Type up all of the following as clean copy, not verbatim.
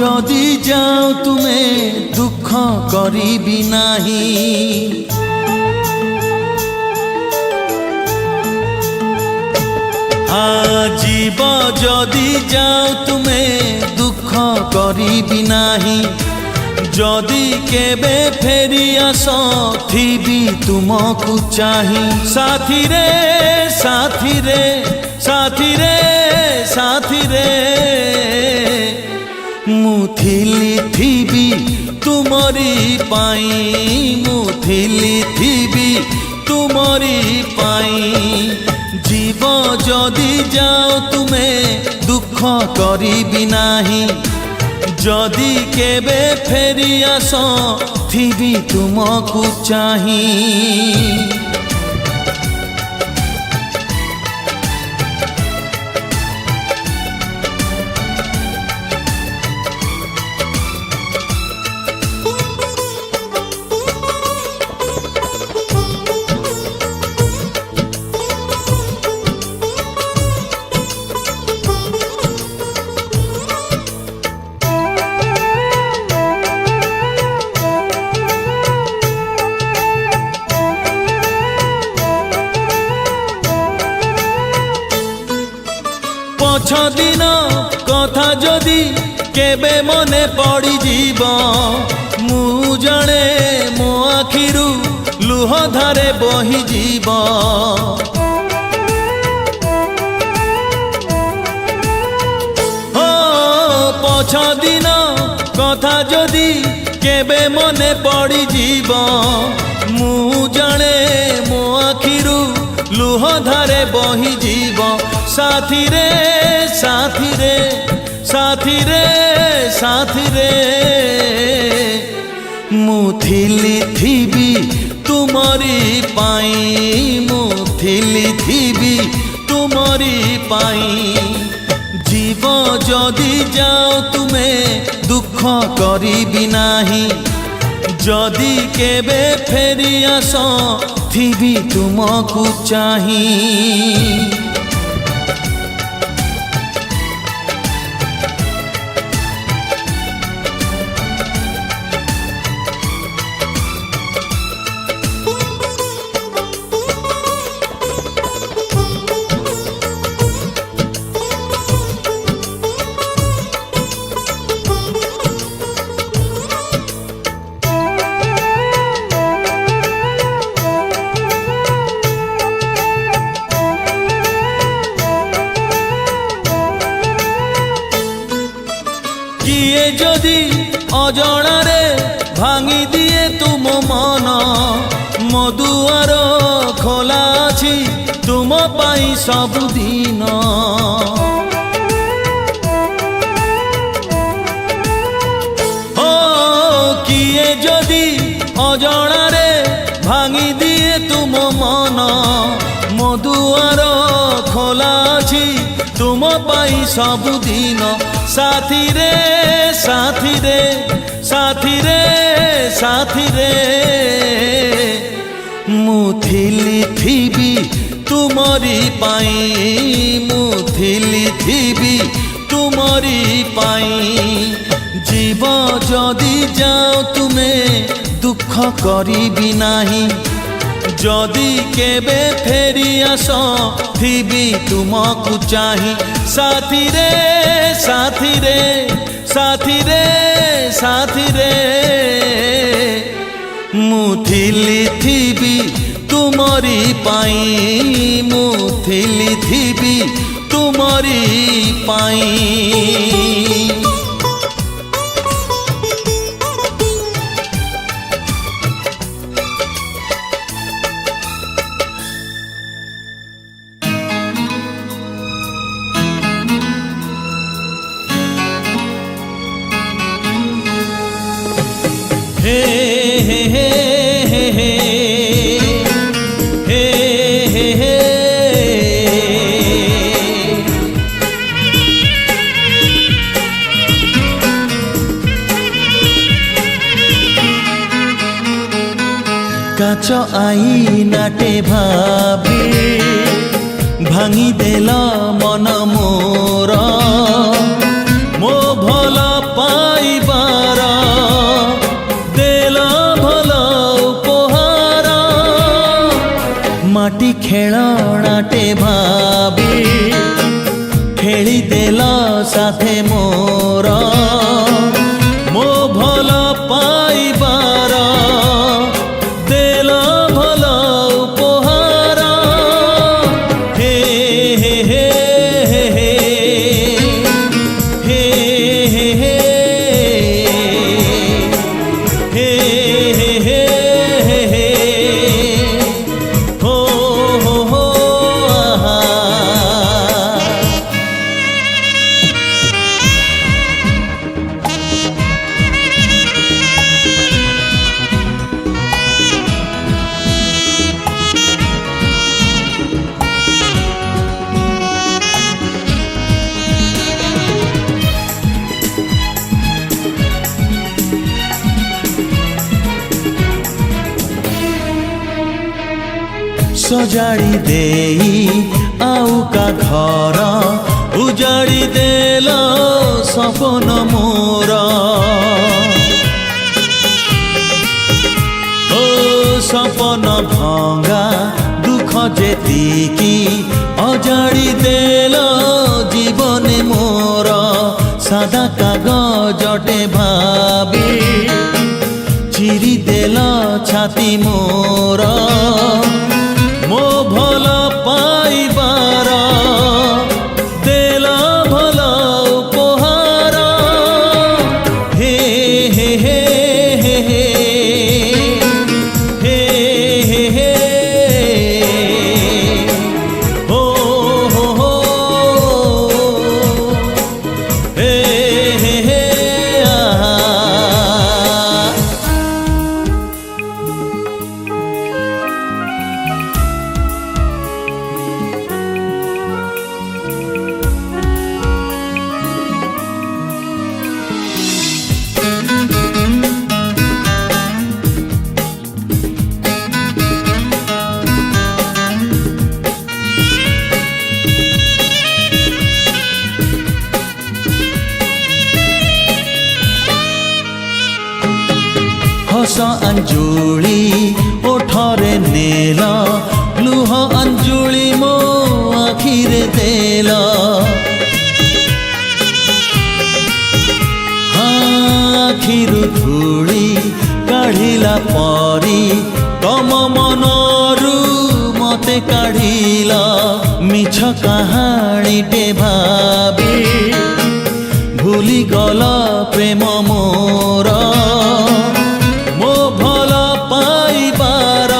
जदि जाओ तुमे दुख करिबि नाही जीव जदि जाओ तुमे दुख करिबि नाही जदि केबे फेरी आस थिबि तुमको चाही साथी रे साथी रे साथी रे साथी रे मुथिली थिबि तुमरी पाई मुथिली थिबि तुमरी पाई जीव जदि जाओ तुमे दुख करिबि नाही जदि केबे फेरी आस थिबि तुमको चाही पछ दिन कथा जदि केबे मने पड़ी जीव मु जणे मो आखिरु लुह धारे बही जीव हो पछ दिन कथा जदि केबे मने पड़ी जीव मु जणे मो आखिरु लुह धारे बही जीव साथी रे साथी रे साथी रे साथी रे मुथिली थिबि तुमरी पाई मुथिली थिबि तुमरी पाई जीव जदि जाओ तुमे दुख करिबि नाही जदि केबे फेरी आस थिबि तुमको चाही किए जदि अजणारे भांगी दिए तुम मन मो दुआर खोला अछि तुम पाई सबुदिन हो किए जदि अजणारे भांगी दिए तुम मन मो दुआर खोला अछि तुम पाई सबुदिन साथी रे साथी रे साथी रे साथी रे मुथिली थिबि तुमरी पाई मुथिली थिबि तुमरी पाई जीव जदि जाओ तुमे दुख करिबि नाही जदि केबे फेरी आस थिबि तुमको चाही साथी रे साथी रे साथी रे साथी रे मुथिली थिबि तुमरी पाई मुथिली थिबि तुमरी पाई हे हे हे हे हे हे हे काच आईनाटे भाबी भांगी देला मन मोर मो भल पाई ପାଇବାର ଦେଲ ଭଲ ଉପହାର ମାଟି ଖେଳଣାଟେ ଭାବି ଖେଳିଦେଲ ସାଥେ ମୋର ମୋ ଭଲ ପାଇବାର ଦେଲ ଭଲ ଉପହାର ହେ ହେ ହେ ହେ ହେ ହେ ହେ ହେ ହେ ହେ ହେ ହେ ହୋ ହୋ ହୋ ଆହା सजाड़ी देई आउ का घर उजाड़ी देल सपन मोर ओ सपन भंगा दुख जेतिकी अजाड़ी देल जीवन मोर सादा कागजटे भाबी चिरी देल छाती मोर ମୋ ଭଲ ପାଇବାର ଦେଲ ଭଲ ଉପହାର ହେ ହେ ହେ ହେ ହେ ହେ ହେ ହେ ହୋ ହୋ ହୋ ହେ ହେ ହେ ଆହା हस अंजुली ओठरे नेल लुह अंजुली मो आखिरे देल आखिरु धूली काढ़िला परी तम मनरु मते काढ़िल मिछ कहाणीटे भाबी भूली गल प्रेम मोर ମୋ ଭଲ ପାଇବାର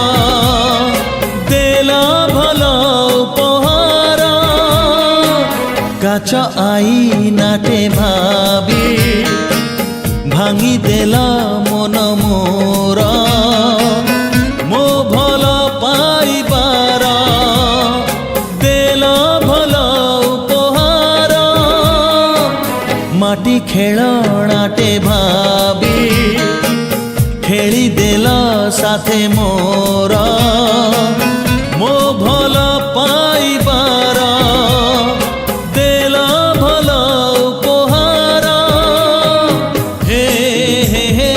ଦେଲ ଭଲ ଉପହାର କାଚ ଆଇନାଟେ ଭାବି ଭାଙ୍ଗି ଦେଲ ମନ ମୋର ମୋ ଭଲ ପାଇବାର ଦେଲ ଭଲ ଉପହାର ମାଟି ଖେଳଣାଟେ ଭାବି खेली देल साथे मोर मो भल पाइबार देल भल उपहार हे हे हे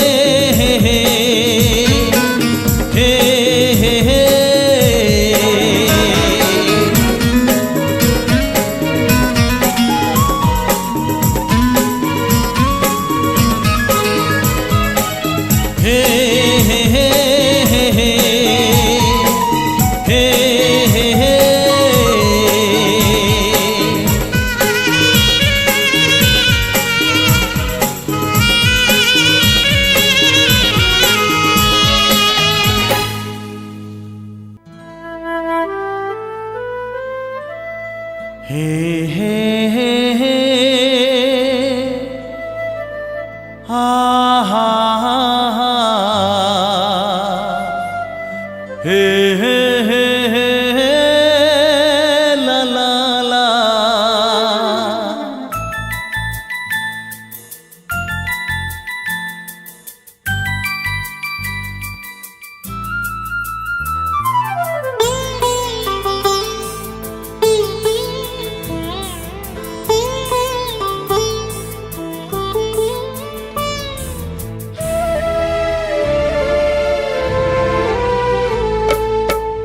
हे हे हे हे हे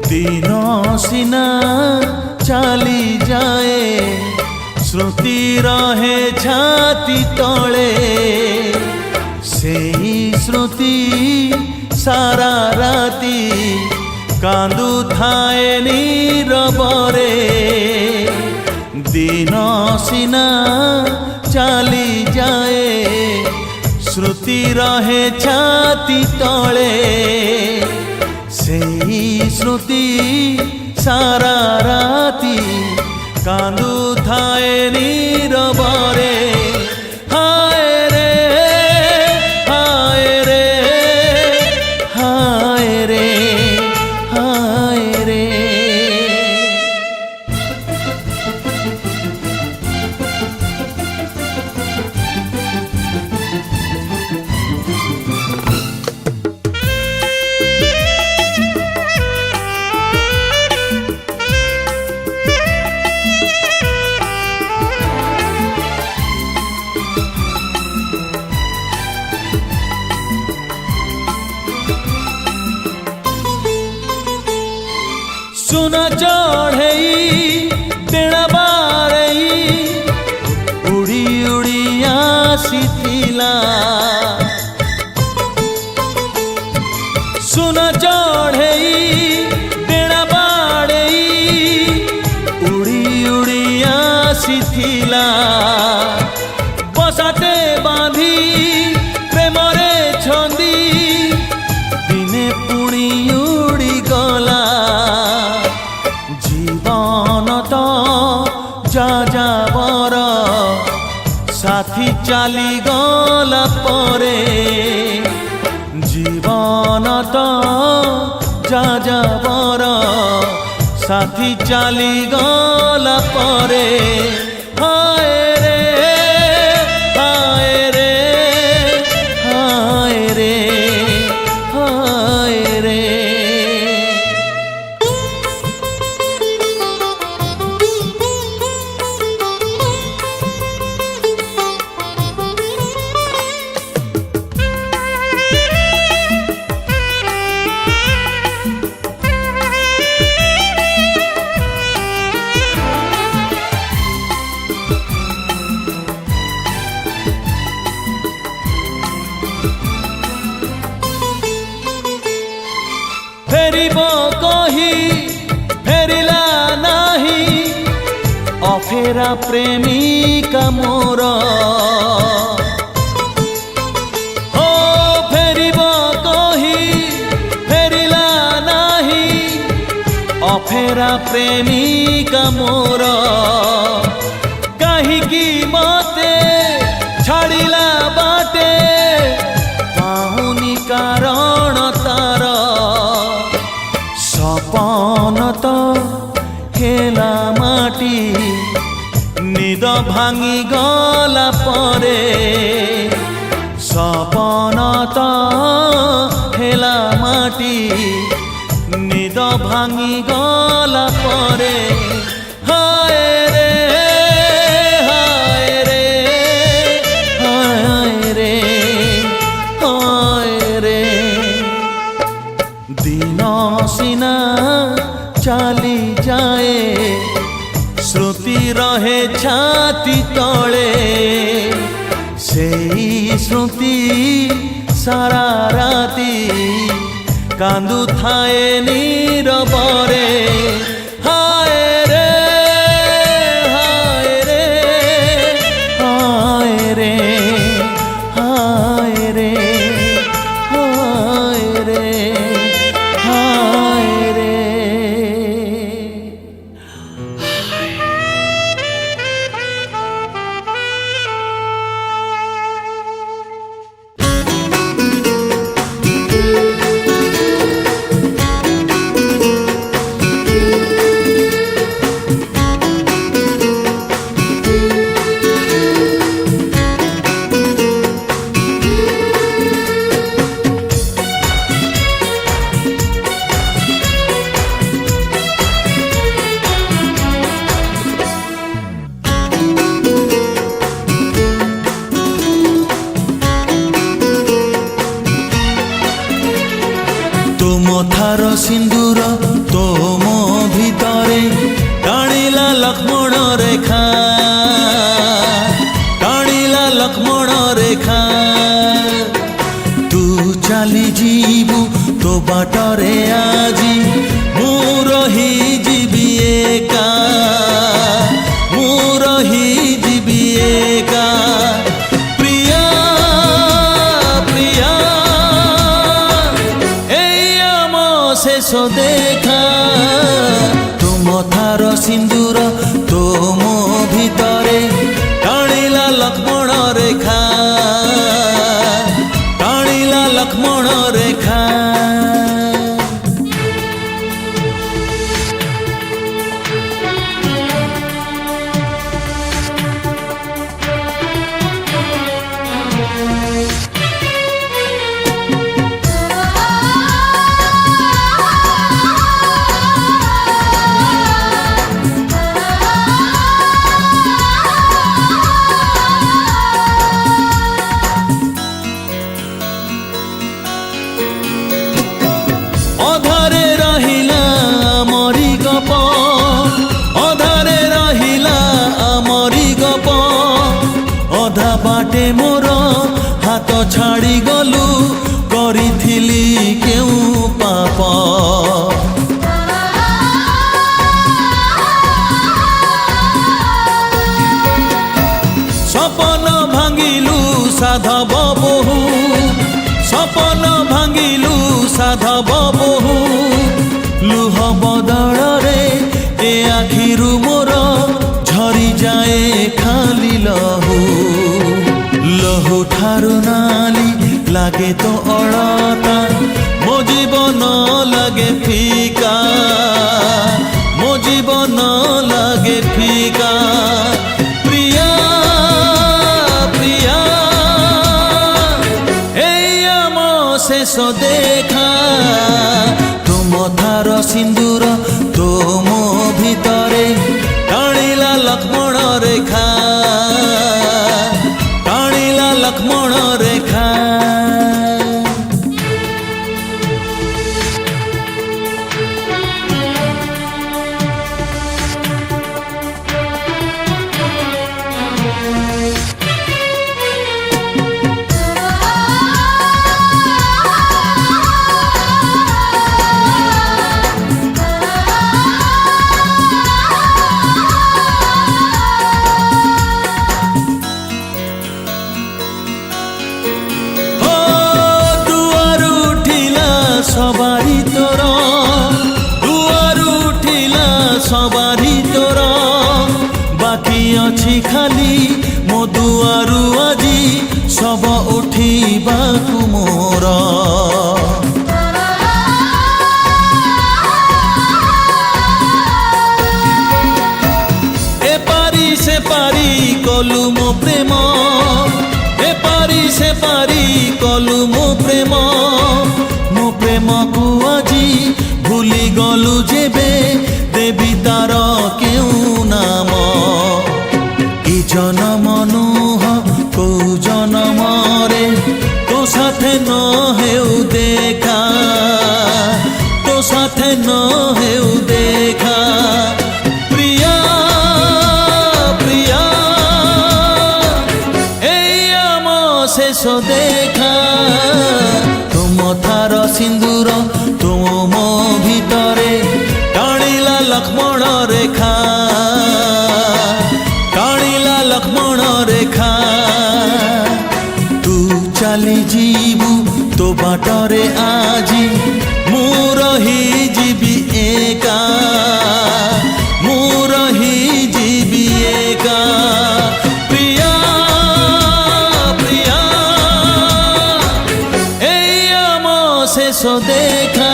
दिन सिना चली जाए श्रुति रहे छाती तले सेई श्रुति सारा राती कांदु थाए नीरबरे दिन सिना चली जाए श्रुति रहे छाती तले सेई श्रुति सारा राती कांदु थाए नीरबरे हाय रे हाय रे हाय रे हाय रे। सुन चढ़ई डेण बारई उड़ी उड़ी आसीथिला सुन चढ़ई डेण बारई उड़ी उड़ी आसीथिला बसाटे बांधी प्रेमरे छंदी दिने पुणी उड़ी गला जीवन तो जाजाबर साथी चली गला परे जीवन तो जाजाबर साथी चली गला परे हाय रे हाय रे हाय रे हाय रे। फेरिब कही फेरिला नाही अफेरा प्रेमिका मोर हो फेरिब कही फेरिला नाही अफेरा प्रेमिका मोर काहीकि मते छाड़िला बाटे पाहुनी कारण तार सपन तो हेला माटी निद भांगी गला परे सपन तो हेला माटी निद भांगी गला परे हाय रे हाय रे हाय रे हाय रे। दिन सिना चली जाए श्रुति रहे छाती तले सेई श्रुति सारा राती कांदु थाए नीरबरे हाय रे हाय रे हाय रे हाय रे हाय रे हाय रे। तुम थार सिंदूर तो ରେଖା ଟାଣିଲା ଲକ୍ଷ୍ମଣ ରେଖା ତୁ ଚାଲିଯିବୁ ତୋ ବାଟରେ ଆଜି ମୁଁ ରହିଯିବି ଏକା ମୁଁ ରହିଯିବି ଏକା ପ୍ରିୟା ପ୍ରିୟା ଏଇ ଆମ ଶେଷ ଦେଖା ତୁମ ଥାର ସିନ୍ଦୁର ତୁମ ଭିତରେ ଟାଣିଲା ଲକ୍ଷ୍ମଣ ରେଖା ଟାଣିଲା ଲକ୍ଷ୍ମଣ ରେଖା ଅଧାରେ ରହିଲା ଆମରି ଗପ ଅଧାରେ ରହିଲା ଆମରି ଗପ ଅଧା ବାଟେ ମୋର ହାତ ଛାଡ଼ି ଗଲୁ କରିଥିଲି କେଉଁ ପାପ ସପନ ଭାଙ୍ଗିଲୁ ସାଧବ ବହୁ ସପନ ଭାଙ୍ଗିଲୁ ସାଧବ ବହୁ ଲୁହ ବଦଳରେ ଏ ଆଖିରୁ ମୋର ଝରିଯାଏ ଖାଲି ଲହୁ ଲହୁ ଠାରୁ ନାଲି ଲାଗେ ତ ଅଳତା ମୋ ଜୀବନ ଲାଗେ ଫିକା ମୋ ଜୀବନ ଲାଗେ ଫିକା ପ୍ରିୟା ପ୍ରିୟା ଏଇ ଆମ ଶେଷ ଦେଖା ତୁମ ଥାର ସିନ୍ଦୁର ତୁମ ଭିତରେ ଟାଣିଲା ଲକ୍ଷ୍ମଣ ରେଖା ଟାଣିଲା ଲକ୍ଷ୍ମଣ ରେଖା সবারি তোর দুয়ার উঠিলা সবারি তোর বাকি অছি খালি মো দুয়ারু আজি সব উঠিবাকু মোর এপারি সে পারি কলু মো প্রেম এপারি সে পারি কলু মো প্রেম ମୋ ପ୍ରେମକୁ ଆଜି ଭୁଲି ଗଲୁ ଯେବେ ଦେବି ତାର କେଉଁ ନାମ ଏ ଜନମ ନୁହଁ କୋଉ ଜନମରେ ତୋ ସାଥେ ନ ହେଉ ଦେଖା ତୋ ସାଥେ ନ ହେଉ ଦେଖା ପ୍ରିୟା ପ୍ରିୟା ଏଇ ଆମ ଶେଷ ଦେଖା ତୁମ ଥାର ସିନ୍ଦୁର ତୁମ ଭିତରେ ଟାଣିଲା ଲକ୍ଷ୍ମଣ ରେଖା ଟାଣିଲା ଲକ୍ଷ୍ମଣ ରେଖା ତୁ ଚାଲିଯିବୁ ତୋ ବାଟରେ ଆଜି ମୁଁ ରହିଯିବି ଏକା ମୁଁ ରହିଯିବି ଏକା ପ୍ରିୟା ପ୍ରିୟା ଏଇ ଆମ ଶେଷ ଦେଖା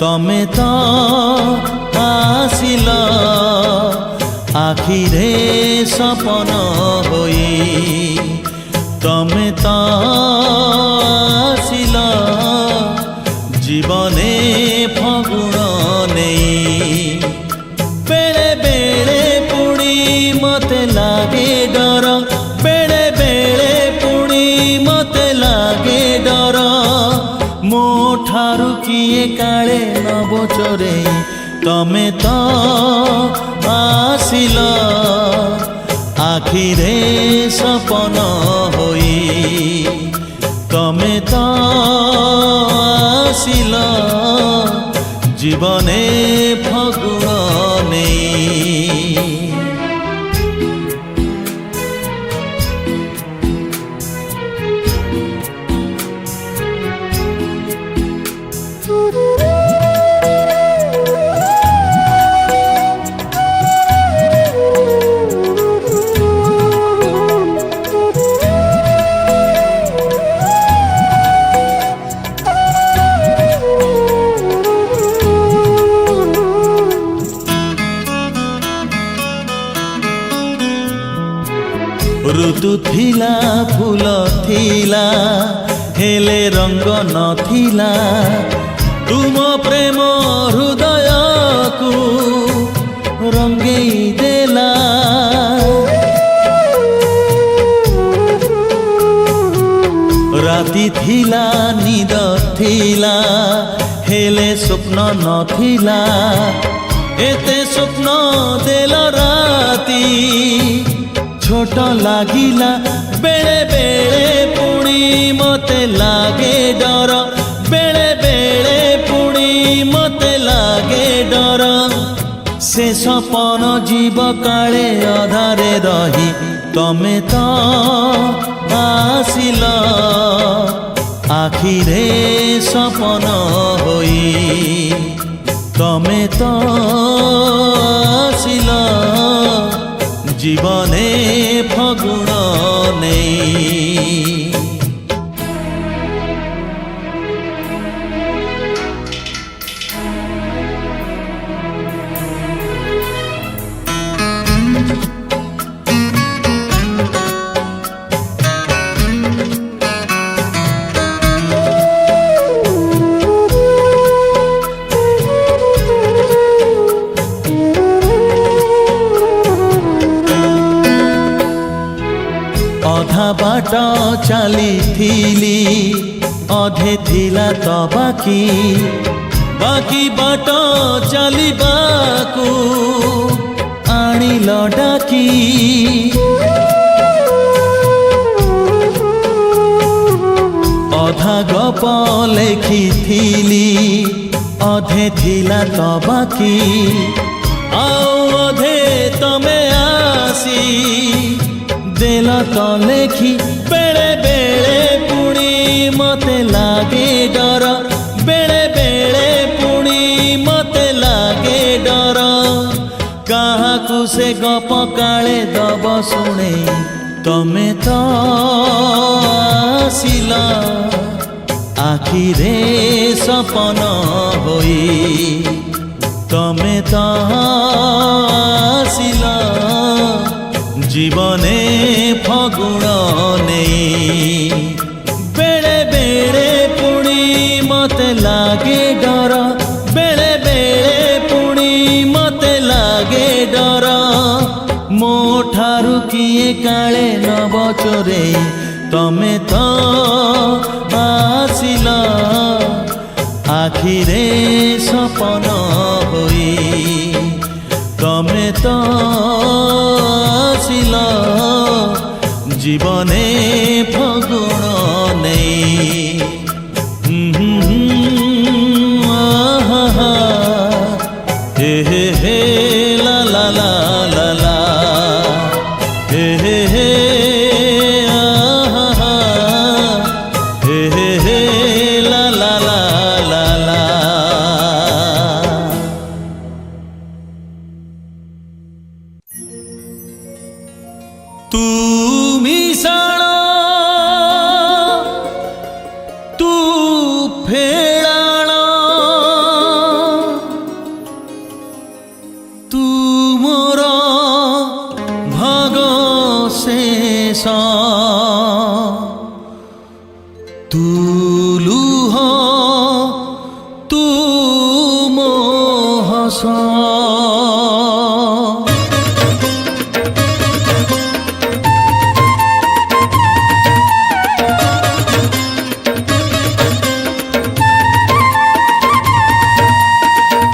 तमे तो आसिल आखिरे सपन होई तमे तो आसिल जीवने फगुण नहीं बेले बेले पुणी मते लागे डर बेले बेले पुणी मते लागे डर मो ठारू किए काले नब चोरे तमे तो आसिल आखिरे सपन होई तमे तो आसिल जीवने फगुण नहीं ऋतु थिला फूल थिला हेले रंग नथिला तुम प्रेम हृदय को रंगई देला राति थिला निद थिला हेले स्वप्न नथिला एते स्वप्न देल राति छोट लागिला बेले बेले पुणी मते लागे डर बेले बेले पुणी मते लागे डर से सपन जीव काले अधारे रही तमे तो आसिल आखिरे सपन होई तमे तो आसिल जीवने फगुण नहीं अधा बाट चली थीली अधे थिला तो बाकी बाकी बाट चलिबाकू आनिल डाकी अधा गप लेखिथिली अधे थिला तो बाकी आओ अधे तमे आसी देल तो लेखी बेले बेले पुणी मते लागे डर बेले बेले पुणी मते लागे डर काहाकू से गप काले दब शुणे तमे तो आसिल आखिरे सपन होई तमे तो आसिल जीवने फगुण नहीं बेले बेले पुणी मते लागे डर बेले बेले पुणी मते लागे डर मो ठारू किए काले नब चोरे तमे तो आसिल आखिरे सपन होई तमे तो आसिल जीवने फगुण नहीं हे ला ला ला ला ला हे आहा हे ला ला ला ला ला তুমি ছাড়া ହସ।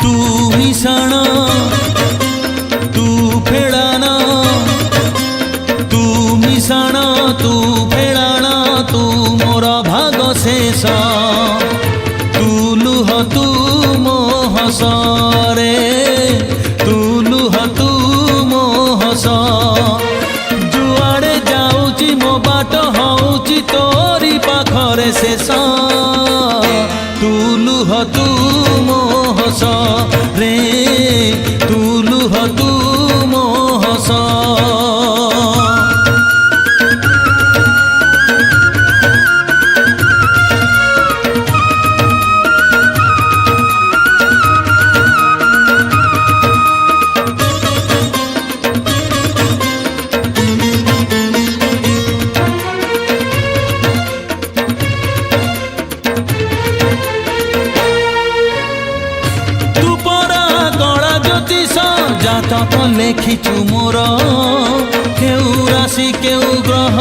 ତୁ ମିଶାଣ ତୁ ଫେଡ଼ାଣ, ତୁ ମିଶାଣ ତୁ ଫେଡ଼ାଣ, ତୁ ମୋର ଭାଗ ଶେଷ। ତୁ ଲୁହ ତୁ ମୋ ହସ ରେ, ତୁ ଲୁହ ତୁ ମୋ ହସ। ଯୁଆଡ଼େ ଯାଉଛି ମୋ ବାଟ ହଉଛି ତୋରି ପାଖରେ ଶେଷ। ତୁ ଲୁହ ତୁ ମୋ ହସ ରେ, ତୁ ଲୁହ ତୁ ମୋ ହସ। জাতক লেখিছু মোর কেউ রাশি কেউ গ্রহ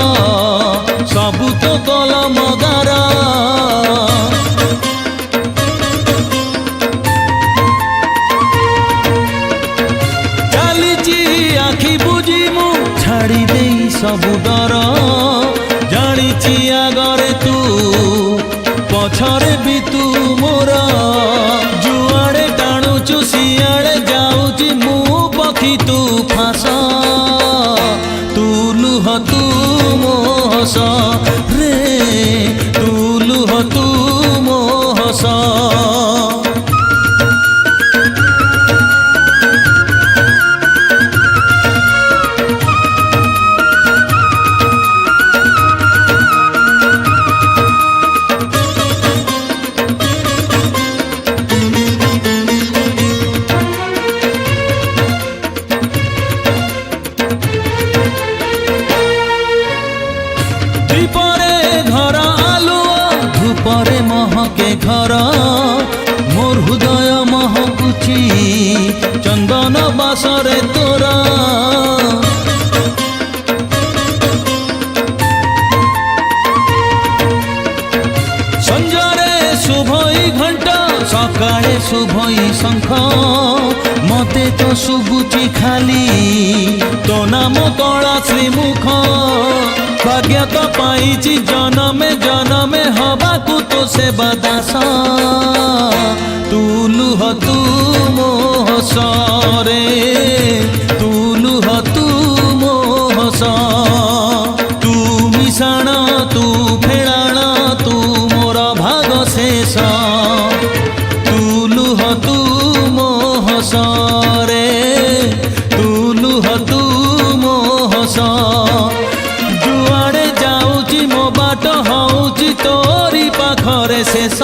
সবু তো কলম দ্বারা। চালিছি আখি বুঝি মু ছাড়ি দেই সবু ডর। জানিছি আগরে তু পছরে বি তু মোর। যুয়াড়ে টাণুচু সিয়াড়ে যাউছি মু পক্ষী তু ফাঁস। তু লুহ তু ମୋ ହସ ରେ, ତୁ ଲୁହ ତୁ ମୋ ହସ। দীপরে ঘর আলুଅ ধূপরে মহকে ঘর। মোর হৃদয় মহকুচি চন্দন বাসরে তোর। সঞ্জরে শুভই ঘণ্ট সকালে শুভই শঙ্খ। মতে তো শুভুচি খালি তো নাম কলা শ্রীমুখ। ভাগ্য তো পাইছি জনমে জনমে হবাকু তো সেবা দাস। তু লুহ তু ମୋ ହସ রে, তু লুহ তু ମୋ ହସ। তু মিশাণ তু ফেড়াণ, তু মোর ভাগ শেষ। তু লুহ তু ମୋ হস রে, তু লুহ তু ମୋ হস। যুয়াড়ে যাଉଛି ମୋ ବାଟ ହଉଛି ତୋରି ପାଖରେ ଶେଷ।